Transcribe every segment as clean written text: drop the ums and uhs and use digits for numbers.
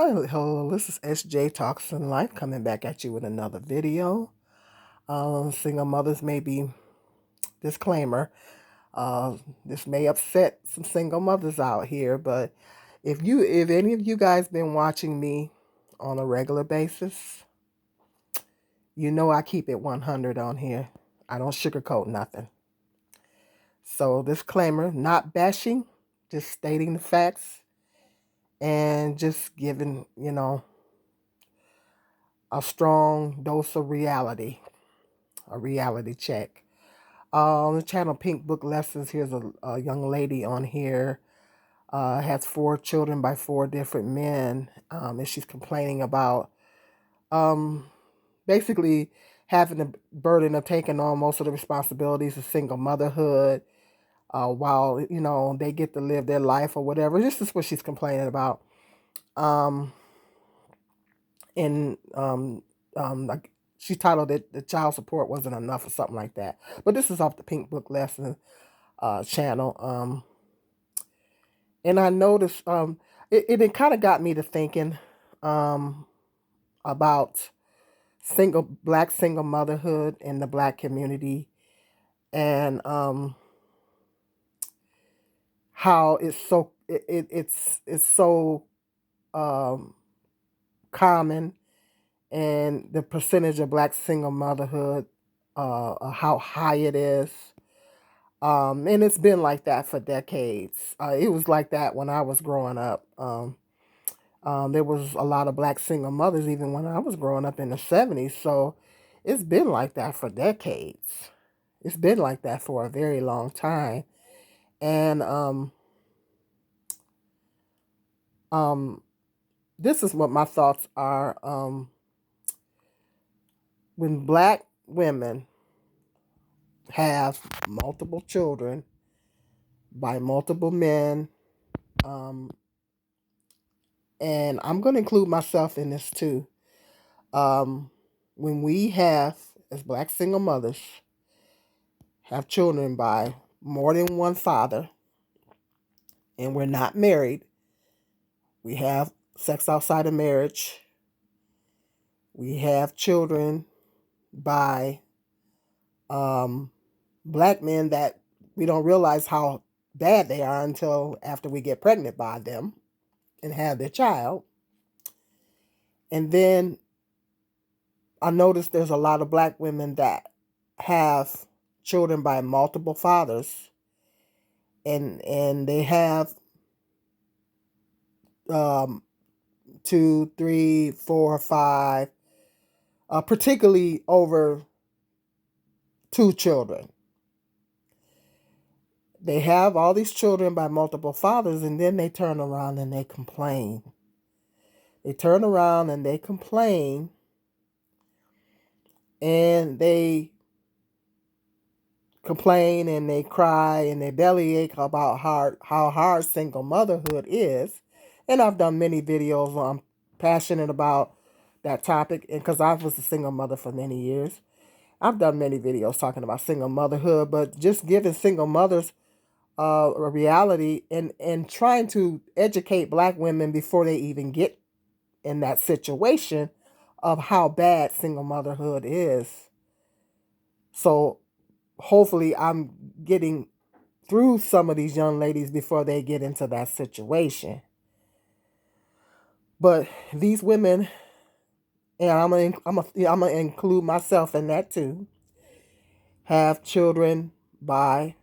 Hello, this is SJ Talks in Life coming back at you with another video. Single mothers may be, disclaimer, uh, this may upset some single mothers out here, but if any of you guys been watching me on a regular basis, you know I keep it 100 on here. I don't sugarcoat nothing. So disclaimer, not bashing, just stating the facts and just giving, a strong dose of reality, a reality check. On the channel Pink Book Lessons, here's a young lady on here, has 4 children by 4 different men, and she's complaining about um, basically having the burden of taking on most of the responsibilities of single motherhood, while, they get to live their life or whatever. This is what she's complaining about. Um, and like she titled it "The Child Support Wasn't Enough" or something like that. But this is off the Pink Book Lesson channel. And I noticed it kind of got me to thinking um, about black single motherhood in the black community, and how it's so um, common, and the percentage of black single motherhood, how high it is. And it's been like that for decades. It was like that when I was growing up. There was a lot of black single mothers even when I was growing up in the 70s. So it's been like that for decades. It's been like that for a very long time. And um, this is what my thoughts are. When black women have multiple children by multiple men, um, and I'm going to include myself in this too. Um, when we have, as black single mothers, have children by more than one father, and we're not married, we have sex outside of marriage, we have children by um, black men that we don't realize how bad they are until after we get pregnant by them and have their child. And then I noticed there's a lot of black women that have children by multiple fathers, and they have um, 2, 3, 4, 5, particularly over 2 children. They have all these children by multiple fathers, and then they turn around and they complain. They turn around and they complain, and they complain and they cry and they bellyache about how hard single motherhood is. And I've done many videos. I'm passionate about that topic, and because I was a single mother for many years, I've done many videos talking about single motherhood, but just giving single mothers a reality, and trying to educate black women before they even get in that situation of how bad single motherhood is. So hopefully I'm getting through some of these young ladies before they get into that situation. But these women, and I'm gonna include myself in that too, have children by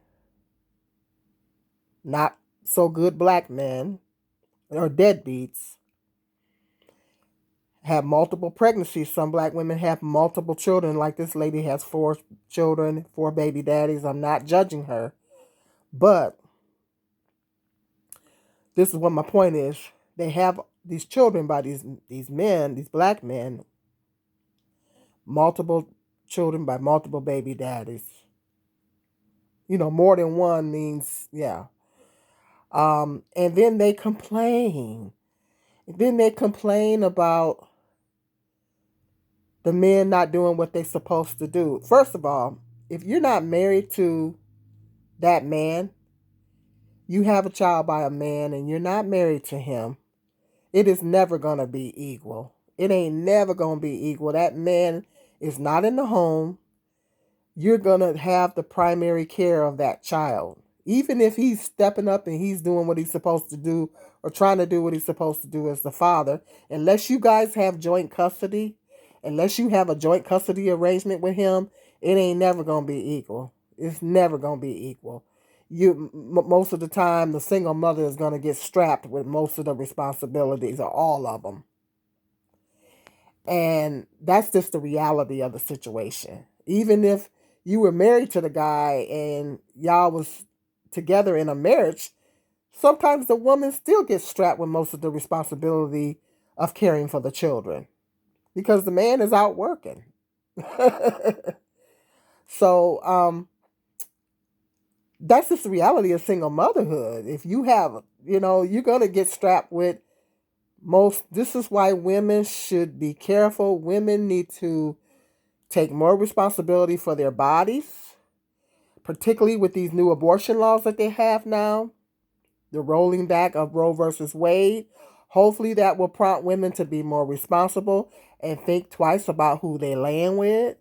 not so good black men or deadbeats, have multiple pregnancies. Some black women have multiple children, like this lady has 4 children, 4 baby daddies. I'm not judging her, but this is what my point is. They have these children by these men, these black men, multiple children by multiple baby daddies. More than one means, yeah. And then they complain. Then they complain about the men not doing what they're supposed to do. First of all, if you're not married to that man, you have a child by a man and you're not married to him, It is never going to be equal. It ain't never going to be equal. That man is not in the home. You're going to have the primary care of that child. Even if he's stepping up and he's doing what he's supposed to do or trying to do what he's supposed to do as the father, unless you guys have joint custody, unless you have a joint custody arrangement with him, it ain't never going to be equal. It's never going to be equal. Most of the time, the single mother is going to get strapped with most of the responsibilities or all of them. And that's just the reality of the situation. Even if you were married to the guy and y'all was together in a marriage, sometimes the woman still gets strapped with most of the responsibility of caring for the children because the man is out working. So that's just the reality of single motherhood. If you have, you're going to get strapped with this is why women should be careful. Women need to take more responsibility for their bodies, particularly with these new abortion laws that they have now, the rolling back of Roe versus Wade. Hopefully that will prompt women to be more responsible and think twice about who they're laying with.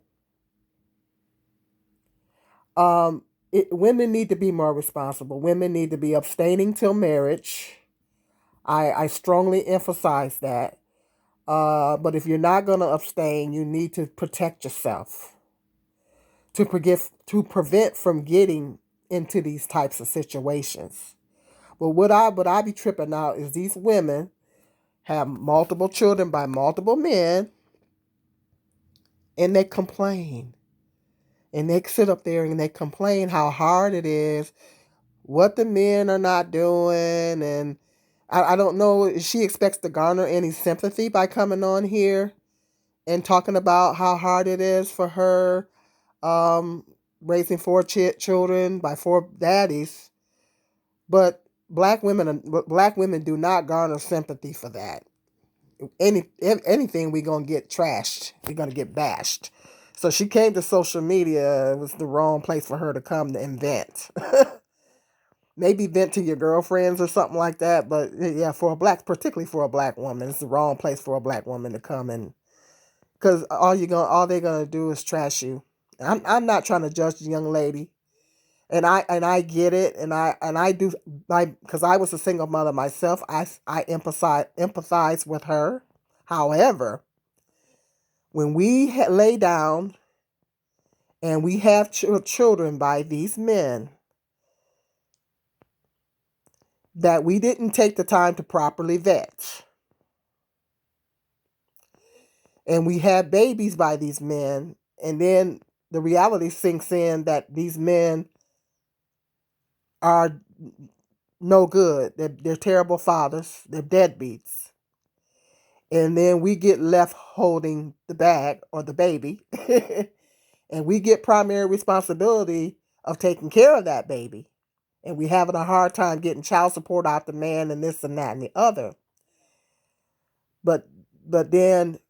Women need to be more responsible. Women need to be abstaining till marriage. I strongly emphasize that. But if you're not going to abstain, you need to protect yourself to prevent from getting into these types of situations. But what I be tripping out is these women have multiple children by multiple men, and they complain. And they sit up there and they complain how hard it is, what the men are not doing, and I don't know if she expects to garner any sympathy by coming on here and talking about how hard it is for her raising four children by four daddies. But black women do not garner sympathy for that. Anything, we're gonna get trashed. We're gonna get bashed. So she came to social media. It was the wrong place for her to come to invent. Maybe vent to your girlfriends or something like that. But yeah, particularly for a black woman, it's the wrong place for a black woman to come and because all they're gonna do is trash you. I'm not trying to judge the young lady, and I get it, and I do, because I was a single mother myself. I empathize with her. However, when we lay down and we have children by these men that we didn't take the time to properly vet, and we have babies by these men, and then the reality sinks in that these men are no good. They're terrible fathers. They're deadbeats. And then we get left holding the bag or the baby. And we get primary responsibility of taking care of that baby. And we having a hard time getting child support out the man and this and that and the other. But then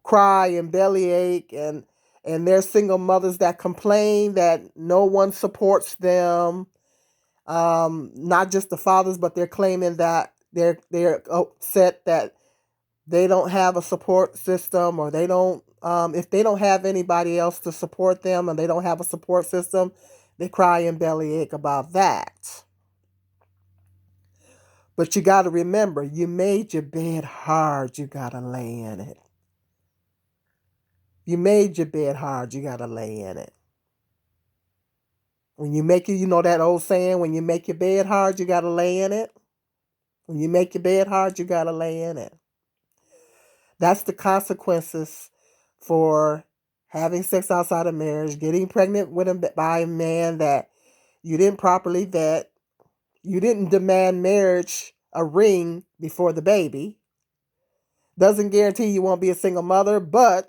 cry and bellyache and there's single mothers that complain that no one supports them. Not just the fathers, but they're claiming that they're upset that they don't have a support system, or they don't if they don't have anybody else to support them and they don't have a support system, they cry and bellyache about that. But you got to remember, you made your bed hard, you got to lay in it. You made your bed hard, you got to lay in it. When you make it, that old saying, when you make your bed hard, you got to lay in it. When you make your bed hard, you got to lay in it. That's the consequences for having sex outside of marriage, getting pregnant by a man that you didn't properly vet. You didn't demand marriage, a ring before the baby. Doesn't guarantee you won't be a single mother, but,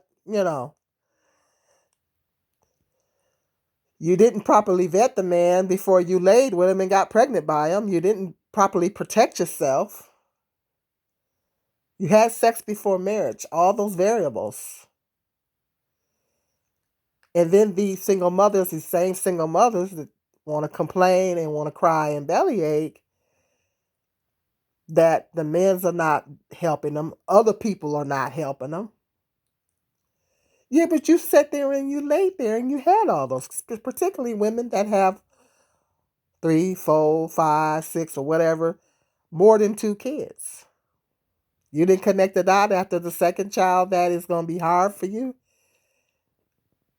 you didn't properly vet the man before you laid with him and got pregnant by him. You didn't properly protect yourself. You had sex before marriage. All those variables. And then these same single mothers that want to complain and want to cry and bellyache, that the men's are not helping them, other people are not helping them. Yeah, but you sat there and you laid there and you had all those, particularly women that have three, four, five, six, or whatever, more than two kids. You didn't connect the dot after the second child that is going to be hard for you.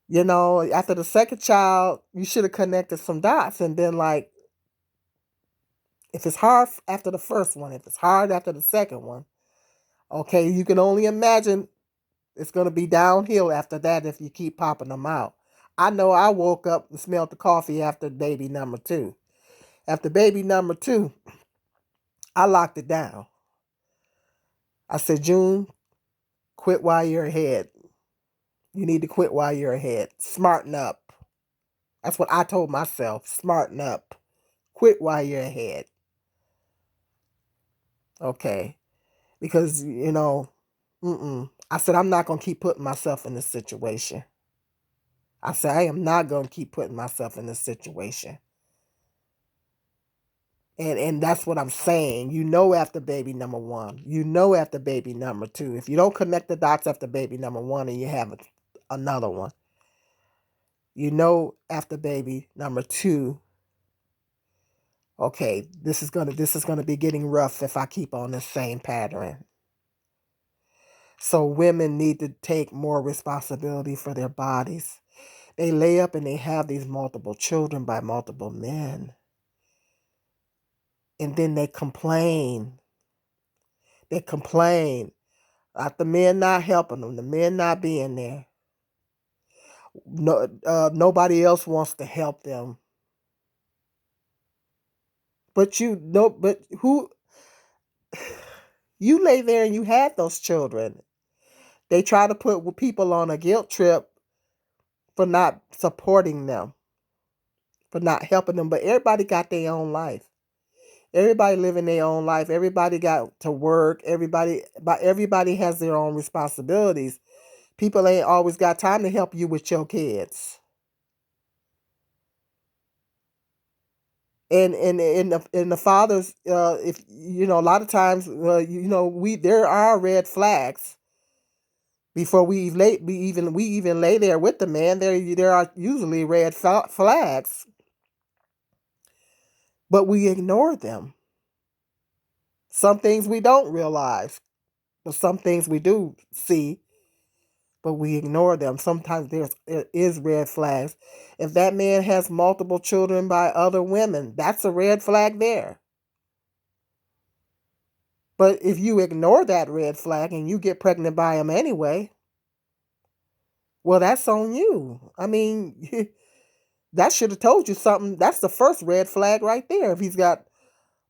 You know, after the second child, you should have connected some dots and been like, if it's hard after the first one, if it's hard after the second one, okay, you can only imagine it's going to be downhill after that if you keep popping them out. I know I woke up and smelled the coffee after baby number two. After baby number two, I locked it down. I said, June, quit while you're ahead. You need to quit while you're ahead. Smarten up. That's what I told myself. Smarten up. Quit while you're ahead. Okay. Because, I said, I'm not going to keep putting myself in this situation. I said, I am not going to keep putting myself in this situation. And that's what I'm saying. You know after baby number one. You know after baby number two. If you don't connect the dots after baby number one and you have another one, you know after baby number two, okay, this is gonna be getting rough if I keep on the same pattern. So women need to take more responsibility for their bodies. They lay up and they have these multiple children by multiple men. And then they complain. They complain about the men not helping them, the men not being there. No, nobody else wants to help them. But who, you lay there and you had those children. They try to put people on a guilt trip for not supporting them, for not helping them. But everybody got their own life. Everybody living their own life. Everybody got to work. Everybody has their own responsibilities. People ain't always got time to help you with your kids. And the fathers, if a lot of times, there are red flags before we even lay there with the man. There are usually red flags, but we ignore them. Some things we don't realize, but some things we do see, but we ignore them. Sometimes there is red flags. If that man has multiple children by other women, that's a red flag there. But if you ignore that red flag and you get pregnant by him anyway, well, that's on you. I mean, that should have told you something. That's the first red flag right there. If he's got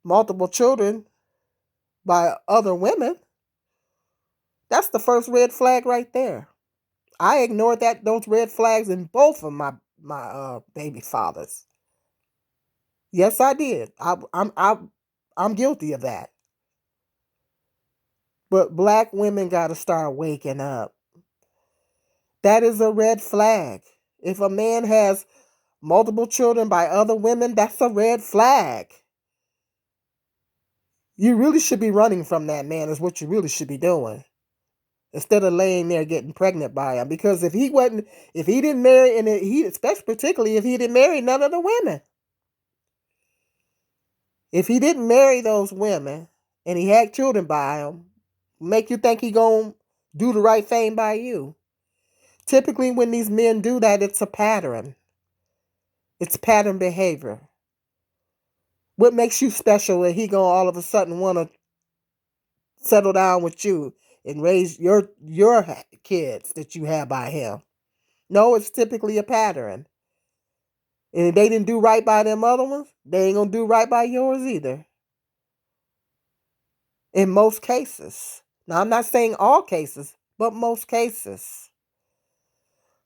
multiple children by other women, that's the first red flag right there. I ignored those red flags in both of my baby fathers. Yes, I did. I'm guilty of that. But black women got to start waking up. That is a red flag. If a man has multiple children by other women, that's a red flag. You really should be running from that man, is what you really should be doing. Instead of laying there getting pregnant by him. Because if he didn't marry, and especially particularly if he didn't marry none of the women. If he didn't marry those women and he had children by them, make you think he gonna do the right thing by you. Typically when these men do that, it's a pattern. It's pattern behavior. What makes you special that he gonna all of a sudden want to settle down with you and raise your kids that you have by him? No, it's typically a pattern. And if they didn't do right by them other ones, they ain't gonna do right by yours either. In most cases. Now, I'm not saying all cases, but most cases.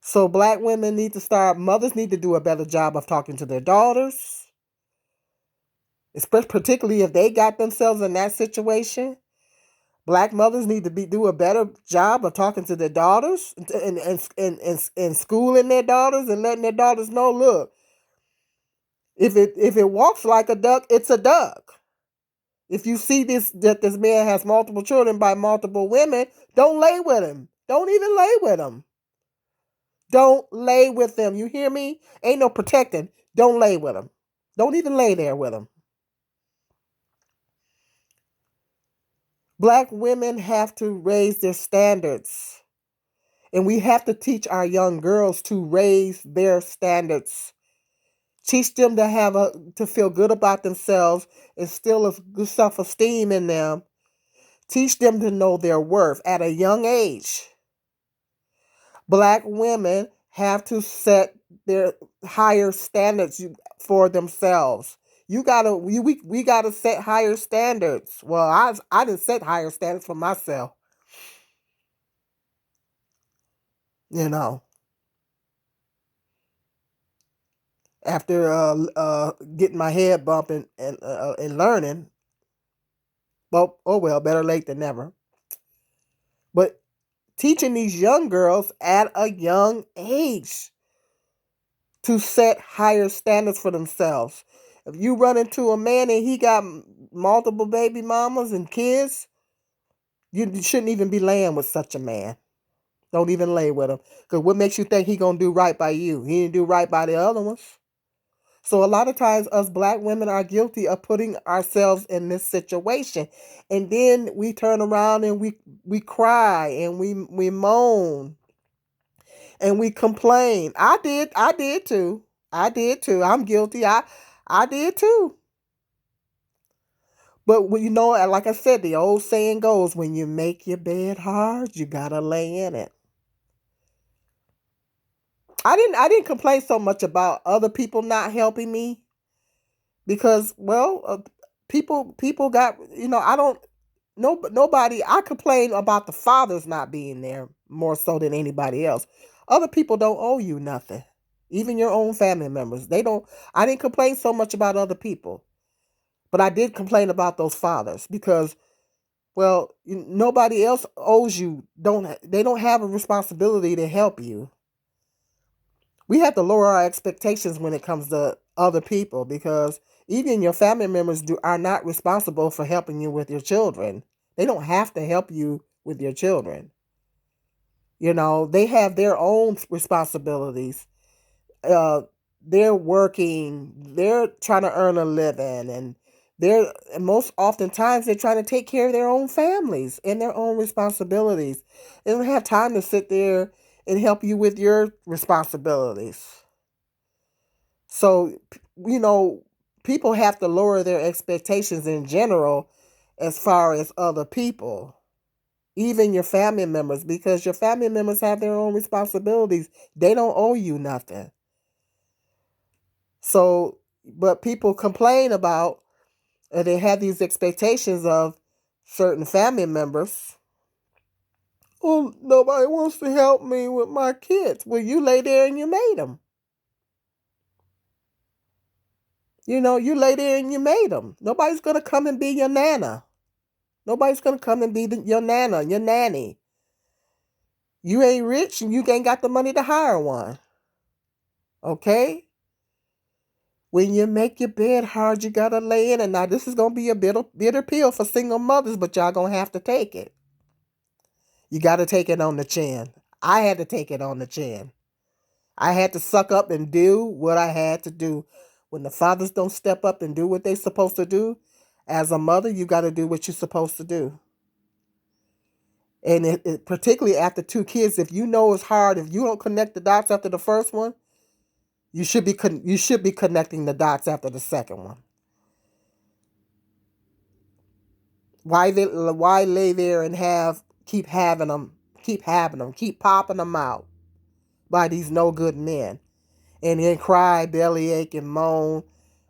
So black women mothers need to do a better job of talking to their daughters, especially particularly if they got themselves in that situation. Black mothers need to do a better job of talking to their daughters and schooling their daughters and letting their daughters know, look, if it walks like a duck, it's a duck. If you see that this man has multiple children by multiple women, don't lay with him. Don't even lay with him. Don't lay with them. You hear me? Ain't no protecting. Don't lay with him. Don't even lay there with him. Black women have to raise their standards. And we have to teach our young girls to raise their standards. Teach them to feel good about themselves, instill a good self-esteem in them. Teach them to know their worth at a young age. Black women have to set their higher standards for themselves. We gotta set higher standards. Well, I didn't set higher standards for myself. You know, after getting my head bumping and learning. Well, oh well, better late than never. But teaching these young girls at a young age to set higher standards for themselves. If you run into a man and he got multiple baby mamas and kids, you shouldn't even be laying with such a man. Don't even lay with him. Because what makes you think he going to do right by you? He didn't do right by the other ones. So a lot of times us black women are guilty of putting ourselves in this situation. And then we turn around and we cry and we moan and we complain. I did too. I did too. I'm guilty. I did too. But you know, like I said, the old saying goes, when you make your bed hard, you gotta lay in it. I didn't complain so much about other people not helping me because, well, people got, I don't, no, nobody, I complain about the fathers not being there more so than anybody else. Other people don't owe you nothing. Even your own family members. They don't, I didn't complain so much about other people, but I did complain about those fathers because, well, nobody else owes you, they don't have a responsibility to help you. We have to lower our expectations when it comes to other people because even your family members are not responsible for helping you with your children. They don't have to help you with your children. They have their own responsibilities. Uh, they're working, they're trying to earn a living, and most oftentimes they're trying to take care of their own families and their own responsibilities. They don't have time to sit there and help you with your responsibilities. So, people have to lower their expectations in general as far as other people, even your family members, because your family members have their own responsibilities. They don't owe you nothing. So, but people complain about, they have these expectations of certain family members. Oh, nobody wants to help me with my kids. Well, you lay there and you made them. You lay there and you made them. Nobody's going to come and be your nana. Nobody's going to come and be your nana, your nanny. You ain't rich and you ain't got the money to hire one. Okay? When you make your bed hard, you got to lay in it. Now, this is going to be a bitter pill for single mothers, but y'all going to have to take it. You got to take it on the chin. I had to take it on the chin. I had to suck up and do what I had to do. When the fathers don't step up and do what they're supposed to do, as a mother, you got to do what you're supposed to do. And particularly after two kids, if you know it's hard, if you don't connect the dots after the first one, you should be connecting the dots after the second one. Why lay there and keep having them, keep popping them out by these no good men, and then cry, bellyache, and moan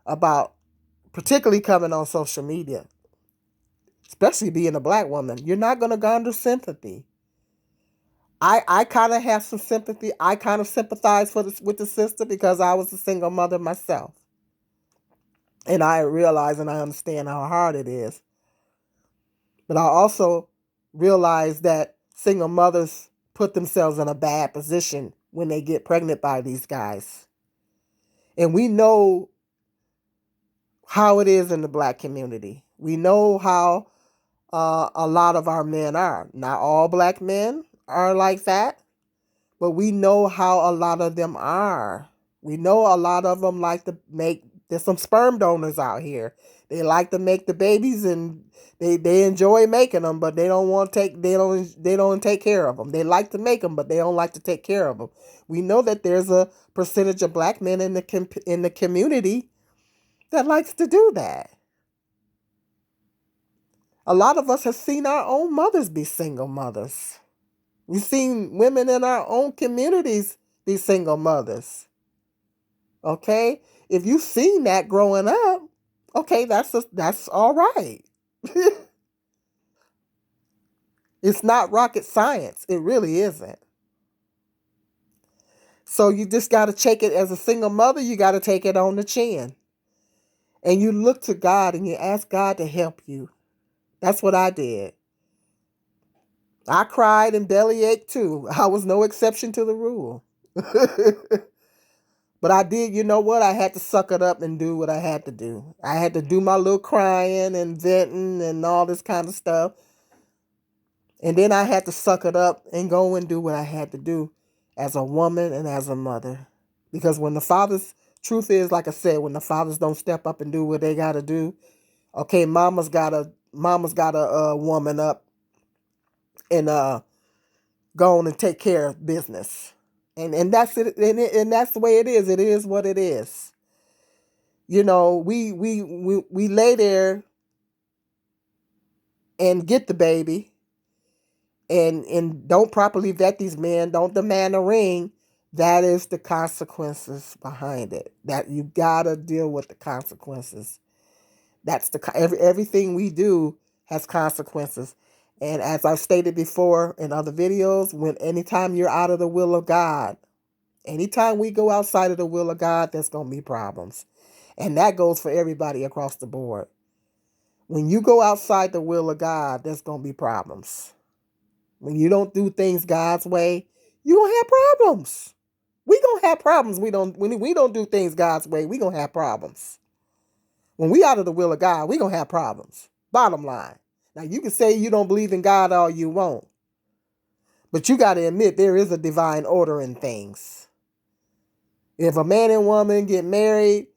about, particularly coming on social media, especially being a black woman. You're not going to garner sympathy. I kind of have some sympathy. I kind of sympathize with the sister because I was a single mother myself. And I realize and I understand how hard it is. But I also realize that single mothers put themselves in a bad position when they get pregnant by these guys. And we know how it is in the black community. We know how a lot of our men are. Not all black men are like that, but we know how a lot of them are. We know a lot of them like to make, there's some sperm donors out here. They like to make the babies, and they enjoy making them, but they don't want to take, they don't take care of them. They like to make them, but they don't like to take care of them. We know that there's a percentage of black men in the community that likes to do that. A lot of us have seen our own mothers be single mothers. We've seen women in our own communities be single mothers. Okay? If you've seen that growing up, okay, that's all right. It's not rocket science. It really isn't. So you just got to take it as a single mother, you got to take it on the chin. And you look to God and you ask God to help you. That's what I did. I cried and bellyached too. I was no exception to the rule. But I did, you know what? I had to suck it up and do what I had to do. I had to do my little crying and venting and all this kind of stuff. And then I had to suck it up and go and do what I had to do as a woman and as a mother. Because when the fathers, truth is, like I said, when the fathers don't step up and do what they got to do, okay, mama's gotta woman up and go on and take care of business. And that's it, and that's the way it is. It is what it is. You know, we lay there and get the baby and don't properly vet these men, don't demand a ring. That is the consequences behind it. That you gotta deal with the consequences. That's everything we do has consequences. And as I've stated before in other videos, anytime you're out of the will of God, anytime we go outside of the will of God, there's gonna be problems. And that goes for everybody across the board. When you go outside the will of God, there's going to be problems. When you don't do things God's way, you're going to have problems. We're going to have problems. When we don't do things God's way, we're going to have problems. When we out of the will of God, we're going to have problems. Bottom line. Now, you can say you don't believe in God all you want, but you got to admit there is a divine order in things. If a man and woman get married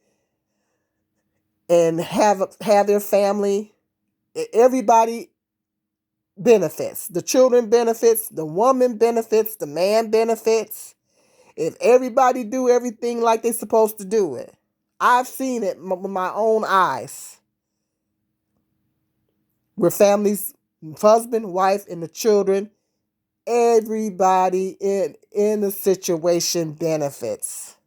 and have their family, everybody benefits. The children benefits, the woman benefits, the man benefits. If everybody do everything like they're supposed to do it. I've seen it with my own eyes. Where families, husband, wife, and the children, everybody in the situation benefits.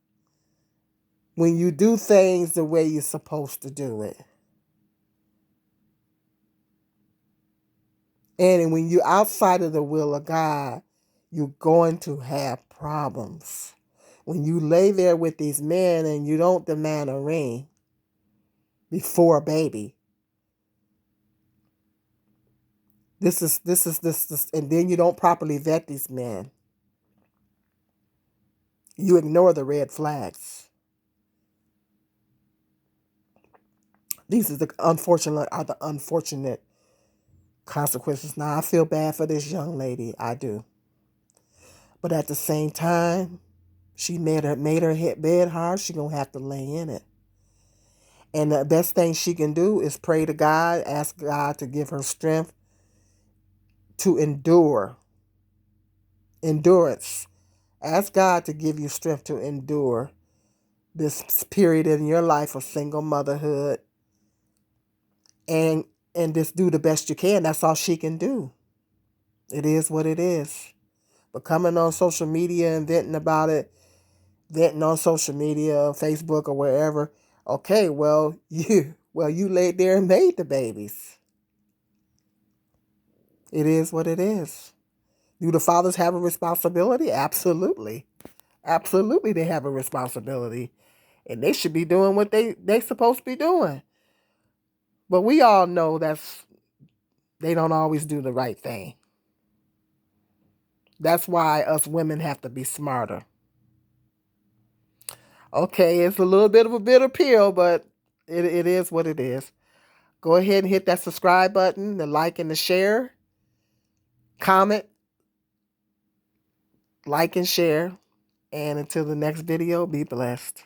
When you do things the way you're supposed to do it. And when you're outside of the will of God, you're going to have problems. When you lay there with these men and you don't demand a ring before a baby, this, and then you don't properly vet these men. You ignore the red flags. These are the unfortunate consequences. Now, I feel bad for this young lady. I do. But at the same time, she made her bed hard. She's going to have to lay in it. And the best thing she can do is pray to God, ask God to give her strength to endure. Endurance. Ask God to give you strength to endure this period in your life of single motherhood. And just do the best you can. That's all she can do. It is what it is. But coming on social media and venting about it, venting on social media, Facebook or wherever, okay, you laid there and made the babies. It is what it is. Do the fathers have a responsibility? Absolutely. Absolutely they have a responsibility. And they should be doing what they supposed to be doing. But we all know they don't always do the right thing. That's why us women have to be smarter. Okay, it's a little bit of a bitter pill, but it is what it is. Go ahead and hit that subscribe button, the like and the share. Comment, like and share. And until the next video, be blessed.